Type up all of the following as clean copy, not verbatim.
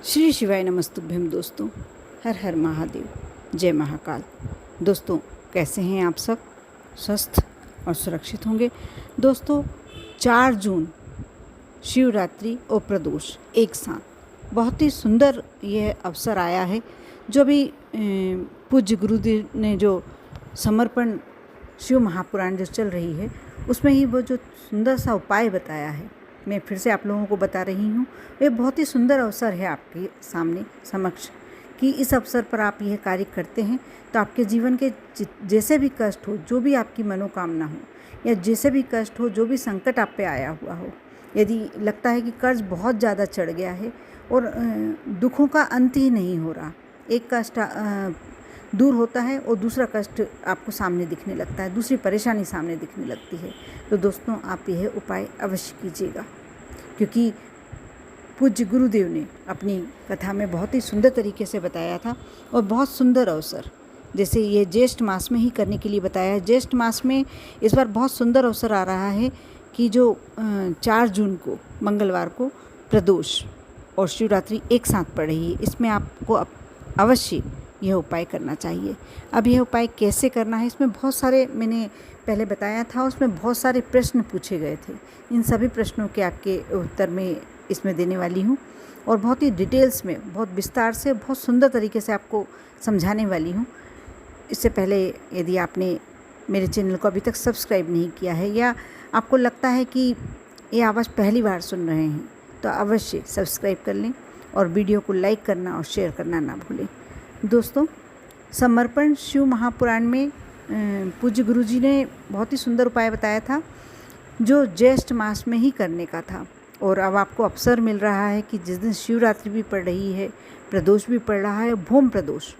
श्री शिवाय नमस्तुभ्यम दोस्तों। हर हर महादेव, जय महाकाल। दोस्तों, कैसे हैं आप सब? स्वस्थ और सुरक्षित होंगे। दोस्तों, 4 जून शिवरात्रि और प्रदोष एक साथ, बहुत ही सुंदर यह अवसर आया है। जो भी पूज्य गुरुदेव ने जो समर्पण शिव महापुराण जो चल रही है, उसमें ही वो जो सुंदर सा उपाय बताया है, मैं फिर से आप लोगों को बता रही हूँ। ये बहुत ही सुंदर अवसर है आपके सामने समक्ष कि इस अवसर पर आप यह कार्य करते हैं तो आपके जीवन के जैसे भी कष्ट हो, जो भी आपकी मनोकामना हो, या जैसे भी कष्ट हो, जो भी संकट आप पे आया हुआ हो, यदि लगता है कि कर्ज बहुत ज़्यादा चढ़ गया है और दुखों का अंत ही नहीं हो रहा, एक कष्ट दूर होता है और दूसरा कष्ट आपको सामने दिखने लगता है, दूसरी परेशानी सामने दिखने लगती है, तो दोस्तों आप यह उपाय अवश्य कीजिएगा। क्योंकि पूज्य गुरुदेव ने अपनी कथा में बहुत ही सुंदर तरीके से बताया था और बहुत सुंदर अवसर, जैसे ये ज्येष्ठ मास में ही करने के लिए बताया है। ज्येष्ठ मास में इस बार बहुत सुंदर अवसर आ रहा है कि जो 4 जून को मंगलवार को प्रदोष और शिवरात्रि एक साथ पड़ रही है, इसमें आपको अवश्य यह उपाय करना चाहिए। अब यह उपाय कैसे करना है, इसमें बहुत सारे, मैंने पहले बताया था, उसमें बहुत सारे प्रश्न पूछे गए थे। इन सभी प्रश्नों के आपके उत्तर में इसमें देने वाली हूँ और बहुत ही डिटेल्स में, बहुत विस्तार से, बहुत सुंदर तरीके से आपको समझाने वाली हूँ। इससे पहले यदि आपने मेरे चैनल को अभी तक सब्सक्राइब नहीं किया है या आपको लगता है कि ये आवाज़ पहली बार सुन रहे हैं, तो अवश्य सब्सक्राइब कर लें और वीडियो को लाइक करना और शेयर करना ना भूलें। दोस्तों, समर्पण शिव महापुराण में पूज्य गुरुजी ने बहुत ही सुंदर उपाय बताया था जो ज्येष्ठ मास में ही करने का था। और अब आपको अवसर मिल रहा है कि जिस दिन शिवरात्रि भी पड़ रही है, प्रदोष भी पड़ रहा है, भूम प्रदोष,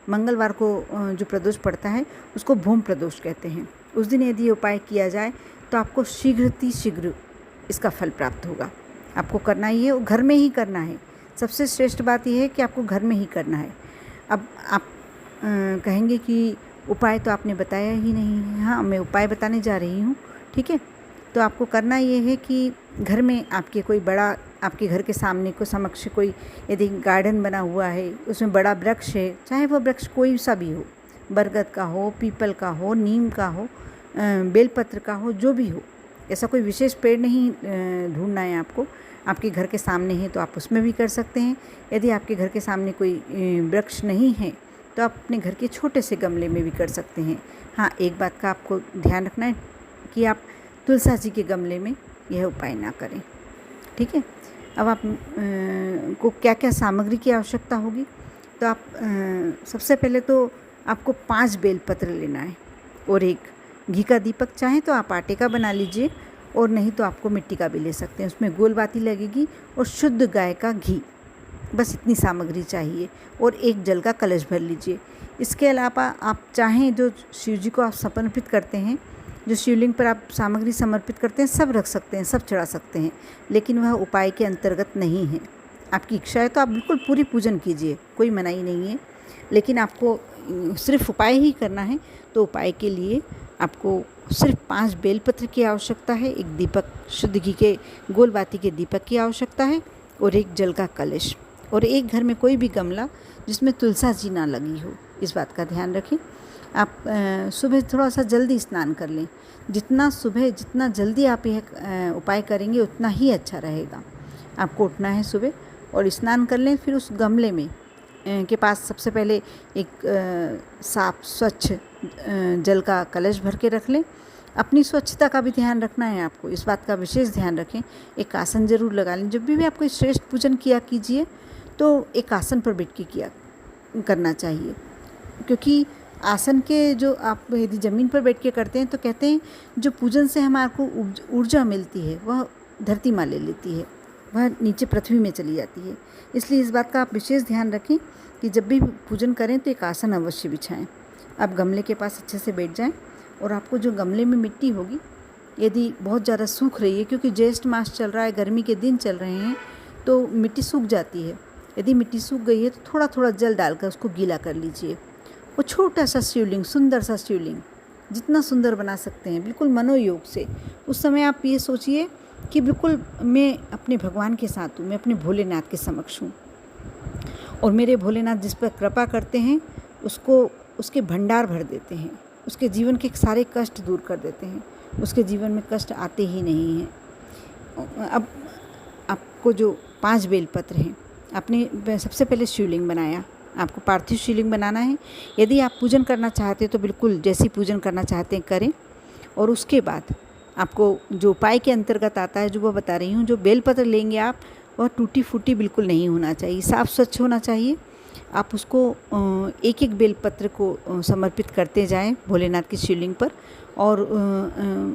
मंगलवार को जो प्रदोष पड़ता है उसको भूम प्रदोष कहते हैं। उस दिन यदि ये उपाय किया जाए तो आपको शीघ्र इसका फल प्राप्त होगा। आपको करना ही है और घर में ही करना है। सबसे श्रेष्ठ बात यह है कि आपको घर में ही करना है। अब आप कहेंगे कि उपाय तो आपने बताया ही नहीं है। हाँ, मैं उपाय बताने जा रही हूँ, ठीक है। तो आपको करना ये है कि घर में आपके कोई बड़ा, आपके घर के सामने को समक्ष कोई यदि गार्डन बना हुआ है, उसमें बड़ा वृक्ष है, चाहे वह वृक्ष कोई सा भी हो, बरगद का हो, पीपल का हो, नीम का हो, बेलपत्र का हो, जो भी हो, ऐसा कोई विशेष पेड़ नहीं ढूंढना है आपको। आपके घर के सामने है तो आप उसमें भी कर सकते हैं। यदि आपके घर के सामने कोई वृक्ष नहीं है तो आप अपने घर के छोटे से गमले में भी कर सकते हैं। हाँ, एक बात का आपको ध्यान रखना है कि आप तुलसी जी के गमले में यह उपाय ना करें, ठीक है। अब आप को क्या क्या सामग्री की आवश्यकता होगी, तो आप सबसे पहले तो आपको 5 बेलपत्र लेना है और एक घी का दीपक, चाहे तो आप आटे का बना लीजिए और नहीं तो आपको मिट्टी का भी ले सकते हैं। उसमें गोल बाती लगेगी और शुद्ध गाय का घी, बस इतनी सामग्री चाहिए। और एक जल का कलश भर लीजिए। इसके अलावा आप चाहें जो शिव जी को आप समर्पित करते हैं, जो शिवलिंग पर आप सामग्री समर्पित करते हैं, सब रख सकते हैं, सब चढ़ा सकते हैं, लेकिन वह उपाय के अंतर्गत नहीं है। आपकी इच्छा है तो आप बिल्कुल पूरी पूजन कीजिए, कोई मनाही नहीं है, लेकिन आपको सिर्फ उपाय ही करना है। तो उपाय के लिए आपको सिर्फ 5 बेलपत्र की आवश्यकता है, एक दीपक, शुद्ध घी के गोल बाती के दीपक की आवश्यकता है और एक जल का कलश और एक घर में कोई भी गमला जिसमें तुलसी जी ना लगी हो, इस बात का ध्यान रखें। आप सुबह थोड़ा सा जल्दी स्नान कर लें। जितना जल्दी आप यह उपाय करेंगे उतना ही अच्छा रहेगा। आपको उठना है सुबह और स्नान कर लें। फिर उस गमले में के पास सबसे पहले एक साफ स्वच्छ जल का कलश भर के रख लें। अपनी स्वच्छता का भी ध्यान रखना है आपको, इस बात का विशेष ध्यान रखें। एक आसन जरूर लगा लें। जब भी आप कोई श्रेष्ठ पूजन किया कीजिए तो एक आसन पर बैठ के करना चाहिए, क्योंकि आसन के जो आप यदि ज़मीन पर बैठ के करते हैं तो कहते हैं जो पूजन से हमारे को ऊर्जा मिलती है वह धरती माँ ले लेती है, वह नीचे पृथ्वी में चली जाती है। इसलिए इस बात का आप विशेष ध्यान रखें कि जब भी पूजन करें तो एक आसन अवश्य बिछाएं। आप गमले के पास अच्छे से बैठ जाएं और आपको जो गमले में मिट्टी होगी, यदि बहुत ज़्यादा सूख रही है, क्योंकि ज्येष्ठ मास चल रहा है, गर्मी के दिन चल रहे हैं, तो मिट्टी सूख जाती है। यदि मिट्टी सूख गई है तो थोड़ा थोड़ा जल डालकर उसको गीला कर लीजिए। वो छोटा सा शिवलिंग, सुंदर सा शिवलिंग, जितना सुंदर बना सकते हैं बिल्कुल मनोयोग से, उस समय आप ये सोचिए कि बिल्कुल मैं अपने भगवान के साथ हूँ, मैं अपने भोलेनाथ के समक्ष हूँ। और मेरे भोलेनाथ जिस पर कृपा करते हैं उसको उसके भंडार भर देते हैं, उसके जीवन के सारे कष्ट दूर कर देते हैं, उसके जीवन में कष्ट आते ही नहीं हैं। अब आपको जो 5 बेलपत्र हैं, आपने सबसे पहले शिवलिंग बनाया, आपको पार्थिव शिवलिंग बनाना है। यदि आप पूजन करना चाहते हैं तो बिल्कुल जैसी पूजन करना चाहते हैं करें। और उसके बाद आपको जो उपाय के अंतर्गत आता है जो वो बता रही हूँ, जो बेलपत्र लेंगे आप वह टूटी फूटी बिल्कुल नहीं होना चाहिए, साफ़ स्वच्छ होना चाहिए। आप उसको एक एक बेलपत्र को समर्पित करते जाएं भोलेनाथ की शिवलिंग पर। और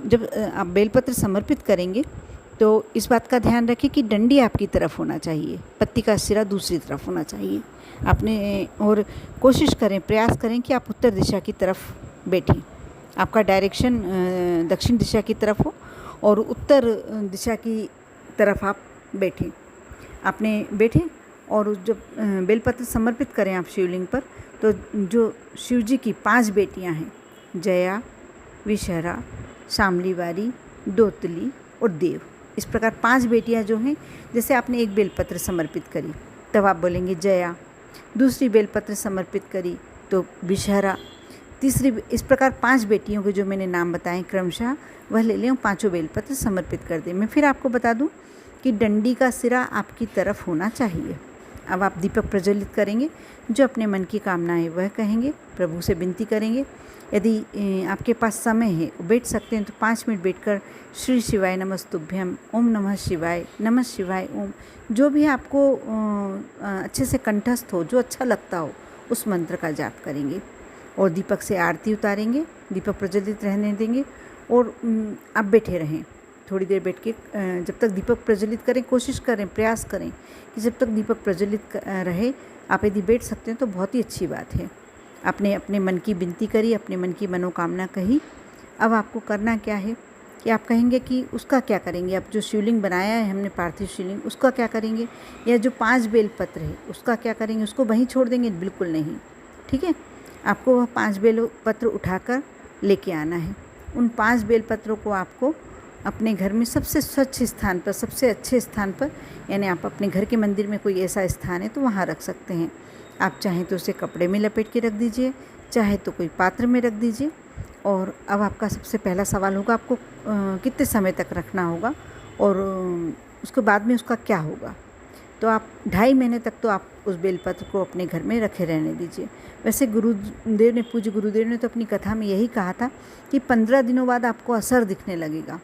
जब आप बेलपत्र समर्पित करेंगे तो इस बात का ध्यान रखें कि डंडी आपकी तरफ होना चाहिए, पत्ती का सिरा दूसरी तरफ होना चाहिए आपने। और कोशिश करें, प्रयास करें कि आप उत्तर दिशा की तरफ बैठें, आपका डायरेक्शन दक्षिण दिशा की तरफ हो और उत्तर दिशा की तरफ आप बैठें। आपने बैठे और जब बेलपत्र समर्पित करें आप शिवलिंग पर, तो जो शिव जी की 5 बेटियां हैं, जया, विषहरा, शामलीवारी, दोतली और देव, इस प्रकार 5 बेटियां जो हैं, जैसे आपने एक बेलपत्र समर्पित करी तब आप बोलेंगे जया, दूसरी बेलपत्र समर्पित करी तो विषहरा, तीसरी, इस प्रकार 5 बेटियों के जो मैंने नाम बताएं क्रमशः वह ले लें, 5 बेलपत्र समर्पित कर दें। मैं फिर आपको बता दूं कि डंडी का सिरा आपकी तरफ होना चाहिए। अब आप दीपक प्रज्वलित करेंगे, जो अपने मन की कामना है वह कहेंगे, प्रभु से विनती करेंगे। यदि आपके पास समय है, बैठ सकते हैं तो 5 मिनट बैठकर श्री शिवाय नमस्तुभ्यम, ओम नमः शिवाय ओम, जो भी आपको अच्छे से कंठस्थ हो, जो अच्छा लगता हो उस मंत्र का जाप करेंगे और दीपक से आरती उतारेंगे, दीपक प्रज्वलित रहने देंगे और आप बैठे रहें थोड़ी देर बैठ के। जब तक दीपक प्रज्वलित करें, कोशिश करें, प्रयास करें कि जब तक दीपक प्रज्वलित रहे। आप यदि बैठ सकते हैं तो बहुत ही अच्छी बात है। आपने अपने मन की विनती करी, अपने मन की मनोकामना कही। अब आपको करना क्या है कि आप कहेंगे कि उसका क्या करेंगे। आप जो शिवलिंग बनाया है हमने पार्थिव शिवलिंग, उसका क्या करेंगे, या जो 5 बेलपत्र है उसका क्या करेंगे, उसको वहीं छोड़ देंगे, बिल्कुल नहीं। ठीक है, आपको वह 5 बेलपत्र उठाकर लेके आना है। उन 5 बेलपत्रों को आपको अपने घर में सबसे स्वच्छ स्थान पर, सबसे अच्छे स्थान पर, यानी आप अपने घर के मंदिर में कोई ऐसा स्थान है तो वहाँ रख सकते हैं। आप चाहें तो उसे कपड़े में लपेट के रख दीजिए, चाहे तो कोई पात्र में रख दीजिए। और अब आपका सबसे पहला सवाल होगा आपको कितने समय तक रखना होगा और उसके बाद में उसका क्या होगा। तो आप 2.5 महीने तक तो आप उस बेलपत्र को अपने घर में रखे रहने दीजिए। वैसे गुरुदेव ने, पूज्य गुरुदेव ने तो अपनी कथा में यही कहा था कि 15 दिनों बाद आपको असर दिखने लगेगा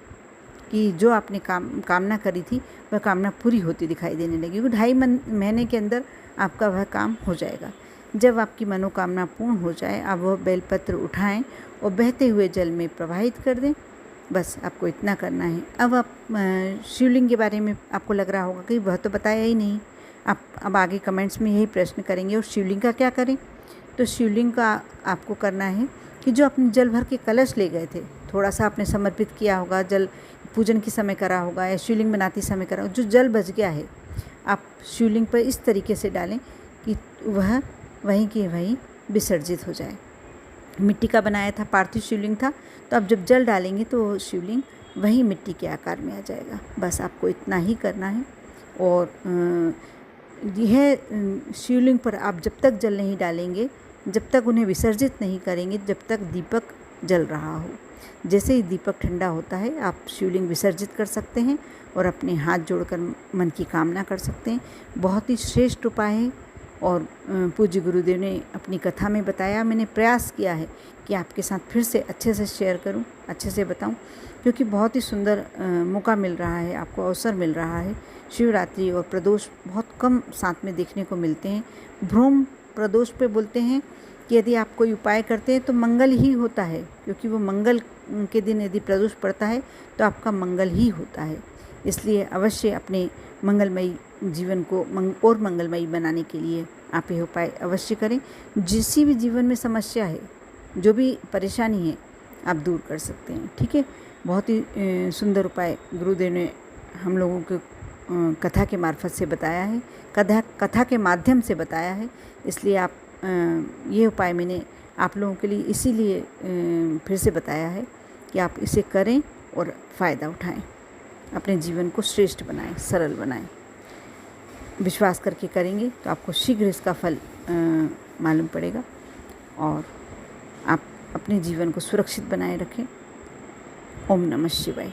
कि जो आपने कामना करी थी वह कामना पूरी होती दिखाई देने लगी। 2.5 महीने के अंदर आपका वह काम हो जाएगा। जब आपकी मनोकामना पूर्ण हो जाए, आप वह बेलपत्र उठाएं और बहते हुए जल में प्रवाहित कर दें। बस आपको इतना करना है। अब आप शिवलिंग के बारे में आपको लग रहा होगा कि वह तो बताया ही नहीं। आप अब आगे कमेंट्स में यही प्रश्न करेंगे, और शिवलिंग का क्या करें। तो शिवलिंग का आपको करना है कि जो अपने जल भर के कलश ले गए थे, थोड़ा सा आपने समर्पित किया होगा, जल पूजन के समय करा होगा या शिवलिंग बनाते समय करा होगा, जो जल बच गया है आप शिवलिंग पर इस तरीके से डालें कि वह वहीं के वहीं विसर्जित हो जाए। मिट्टी का बनाया था, पार्थिव शिवलिंग था, तो आप जब जल डालेंगे तो शिवलिंग वहीं मिट्टी के आकार में आ जाएगा। बस आपको इतना ही करना है। और यह शिवलिंग पर आप जब तक जल नहीं डालेंगे, जब तक उन्हें विसर्जित नहीं करेंगे, जब तक दीपक जल रहा हो। जैसे ही दीपक ठंडा होता है आप शिवलिंग विसर्जित कर सकते हैं और अपने हाथ जोड़कर मन की कामना कर सकते हैं। बहुत ही श्रेष्ठ उपाय है और पूज्य गुरुदेव ने अपनी कथा में बताया। मैंने प्रयास किया है कि आपके साथ फिर से अच्छे से शेयर करूं, अच्छे से बताऊं, क्योंकि बहुत ही सुंदर मौका मिल रहा है, आपको अवसर मिल रहा है। शिवरात्रि और प्रदोष बहुत कम साथ में देखने को मिलते हैं। भ्रूम प्रदोष पे बोलते हैं कि यदि आप कोई उपाय करते हैं तो मंगल ही होता है, क्योंकि वो मंगल के दिन यदि प्रदोष पड़ता है तो आपका मंगल ही होता है। इसलिए अवश्य अपने मंगलमयी जीवन को और मंगलमयी बनाने के लिए आप ये उपाय अवश्य करें। जिस भी जीवन में समस्या है, जो भी परेशानी है, आप दूर कर सकते हैं। ठीक है, बहुत ही सुंदर उपाय गुरुदेव ने हम लोगों को कथा के मार्फत से बताया है, कथा के माध्यम से बताया है। इसलिए आप ये उपाय मैंने आप लोगों के लिए इसीलिए फिर से बताया है कि आप इसे करें और फ़ायदा उठाएं, अपने जीवन को श्रेष्ठ बनाएं, सरल बनाएं। विश्वास करके करेंगे तो आपको शीघ्र इसका फल मालूम पड़ेगा और आप अपने जीवन को सुरक्षित बनाए रखें। ओम नमः शिवाय।